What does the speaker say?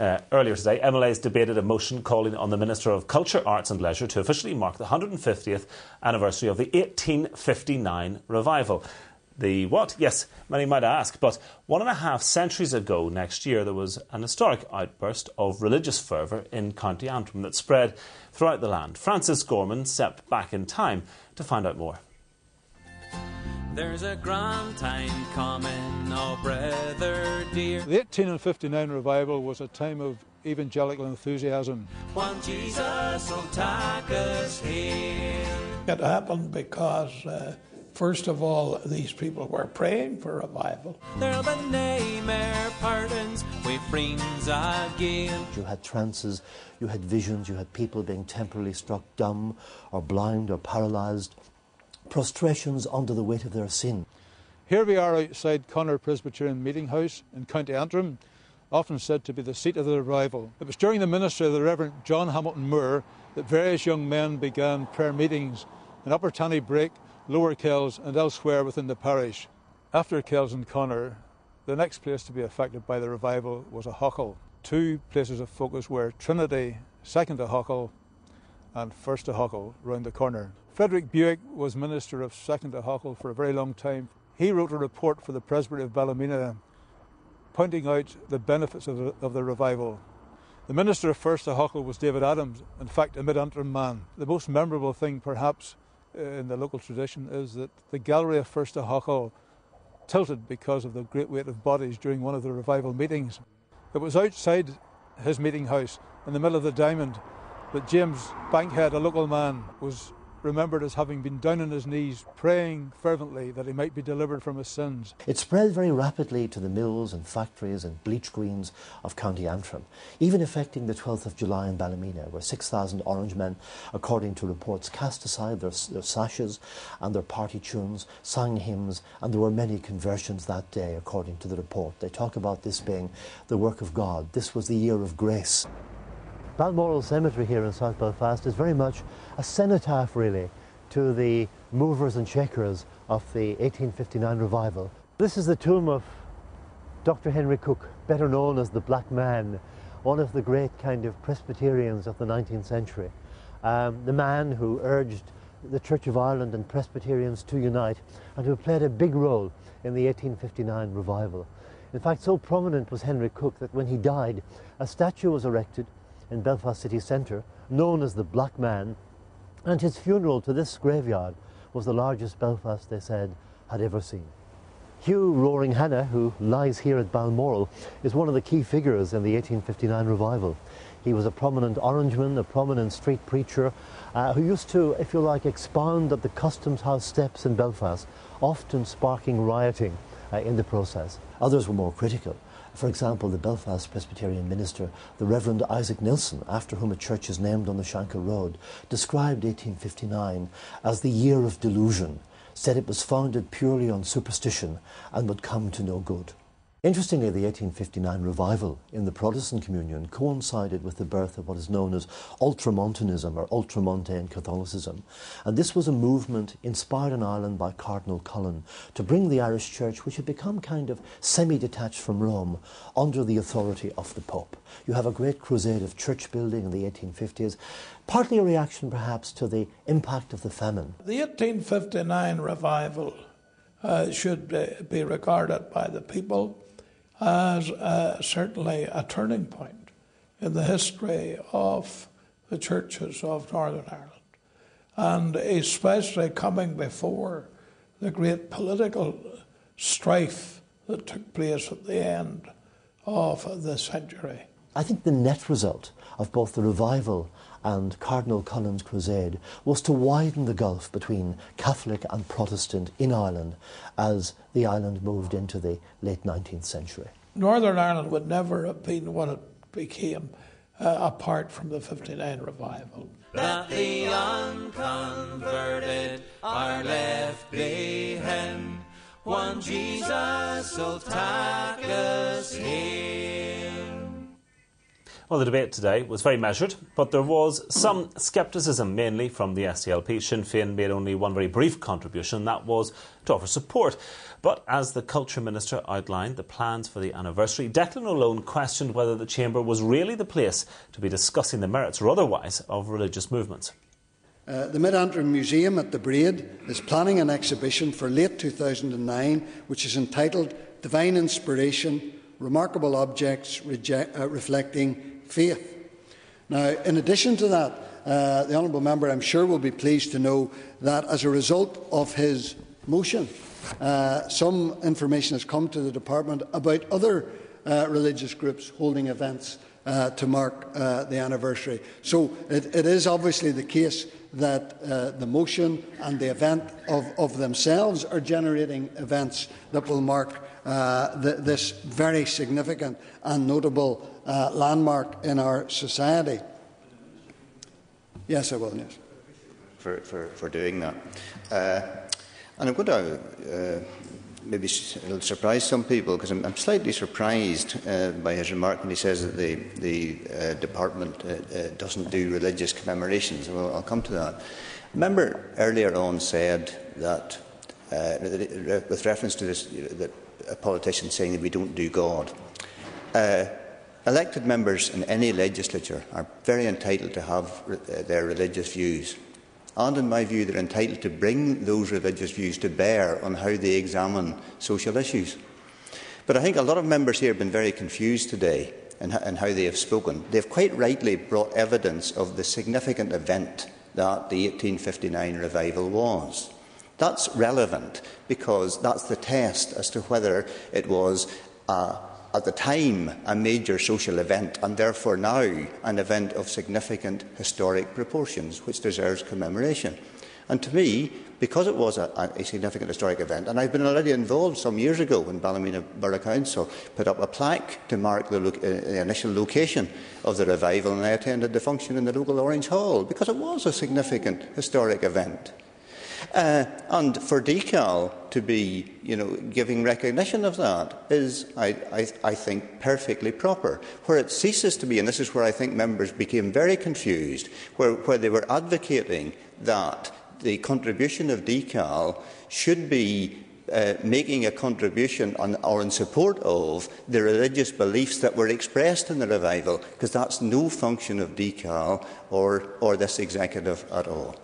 Earlier today, MLAs debated a motion calling on the Minister of Culture, Arts and Leisure to officially mark the 150th anniversary of the 1859 revival. The what? Yes, many might ask, but 1.5 centuries ago next year there was an historic outburst of religious fervour in County Antrim that spread throughout the land. Francis Gorman stepped back in time to find out more. There's a grand time coming, oh brother dear. The 1859 revival was a time of evangelical enthusiasm. One Jesus will take us here. It happened because, first of all, these people were praying for revival. There'll be no more pardons with friends again. You had trances, you had visions, you had people being temporarily struck dumb or blind or paralysed. Prostrations under the weight of their sin. Here we are outside Connor Presbyterian Meeting House in County Antrim, often said to be the seat of the revival. It was during the ministry of the Reverend John Hamilton Moore that various young men began prayer meetings in Upper Tanny Brake, Lower Kells and elsewhere within the parish. After Kells and Connor, the next place to be affected by the revival was a Huckle. Two places of focus were Trinity, second to Huckle, and first to Huckle, round the corner. Frederick Buick was minister of second to Huckle for a very long time. He wrote a report for the Presbytery of Ballymena pointing out the benefits of the revival. The minister of first to Huckle was David Adams, in fact a mid-Antrim man. The most memorable thing perhaps in the local tradition is that the gallery of first to Huckle tilted because of the great weight of bodies during one of the revival meetings. It was outside his meeting house in the middle of the diamond that James Bankhead, a local man, was remembered as having been down on his knees praying fervently that he might be delivered from his sins. It spread very rapidly to the mills and factories and bleach greens of County Antrim, even affecting the 12th of July in Ballymena, where 6,000 Orangemen, according to reports, cast aside their sashes and their party tunes, sang hymns, and there were many conversions that day, according to the report. They talk about this being the work of God. This was the year of grace. Balmoral Cemetery here in South Belfast is very much a cenotaph, really, to the movers and shakers of the 1859 revival. This is the tomb of Dr. Henry Cook, better known as the Black Man, one of the great kind of Presbyterians of the 19th century. The man who urged the Church of Ireland and Presbyterians to unite and who played a big role in the 1859 revival. In fact, so prominent was Henry Cook that when he died, a statue was erected in Belfast city centre, known as the Black Man, and his funeral to this graveyard was the largest Belfast, they said, had ever seen. Hugh Roaring Hannah, who lies here at Balmoral, is one of the key figures in the 1859 revival. He was a prominent Orangeman, a prominent street preacher, who used to, if you like, expound at the Customs House steps in Belfast, often sparking rioting in the process. Others were more critical. For example, the Belfast Presbyterian minister, the Reverend Isaac Nilsson, after whom a church is named on the Shankill Road, described 1859 as the year of delusion, said it was founded purely on superstition and would come to no good. Interestingly, the 1859 revival in the Protestant communion coincided with the birth of what is known as Ultramontanism or Ultramontane Catholicism. And this was a movement inspired in Ireland by Cardinal Cullen to bring the Irish Church, which had become kind of semi-detached from Rome, under the authority of the Pope. You have a great crusade of church building in the 1850s, partly a reaction perhaps to the impact of the famine. The 1859 revival should be regarded by the people as certainly a turning point in the history of the churches of Northern Ireland, and especially coming before the great political strife that took place at the end of the century. I think the net result of both the revival and Cardinal Cullen's crusade was to widen the gulf between Catholic and Protestant in Ireland as the island moved into the late 19th century. Northern Ireland would never have been what it became apart from the 59 revival. That the unconverted are left behind, one Jesus will take us in. Well, the debate today was very measured, but there was some scepticism, mainly from the SDLP. Sinn Féin made only one very brief contribution, and that was to offer support. But as the Culture Minister outlined the plans for the anniversary, Declan O'Loan questioned whether the Chamber was really the place to be discussing the merits or otherwise of religious movements. The Mid-Antrim Museum at the Braid is planning an exhibition for late 2009 which is entitled Divine Inspiration, Remarkable Objects Reflecting Faith. Now, in addition to that, the Honourable Member, I'm sure, will be pleased to know that as a result of his motion, some information has come to the Department about other religious groups holding events to mark the anniversary. So it is obviously the case that the motion and the event of themselves are generating events that will mark this very significant and notable landmark in our society. Yes, I will, yes. For doing that. And I'm going to maybe it'll surprise some people, because I'm slightly surprised by his remark when he says that the department doesn't do religious commemorations. Well, I'll come to that. A member earlier on said that, with reference to this, that a politician saying that we don't do God. Elected members in any legislature are very entitled to have their religious views. And in my view, they're entitled to bring those religious views to bear on how they examine social issues. But I think a lot of members here have been very confused today in how they have spoken. They have quite rightly brought evidence of the significant event that the 1859 revival was. That's relevant because that's the test as to whether it was at the time a major social event, and therefore now an event of significant historic proportions, which deserves commemoration. And to me, because it was a significant historic event, and I've been already involved some years ago when Ballymena Borough Council put up a plaque to mark the initial location of the revival, and I attended the function in the local Orange Hall, because it was a significant historic event. And for Decal to be, giving recognition of that is, I think, perfectly proper. Where it ceases to be, and this is where I think members became very confused, where they were advocating that the contribution of Decal should be making a contribution on, or in support of, the religious beliefs that were expressed in the revival, because that's no function of Decal or this executive at all.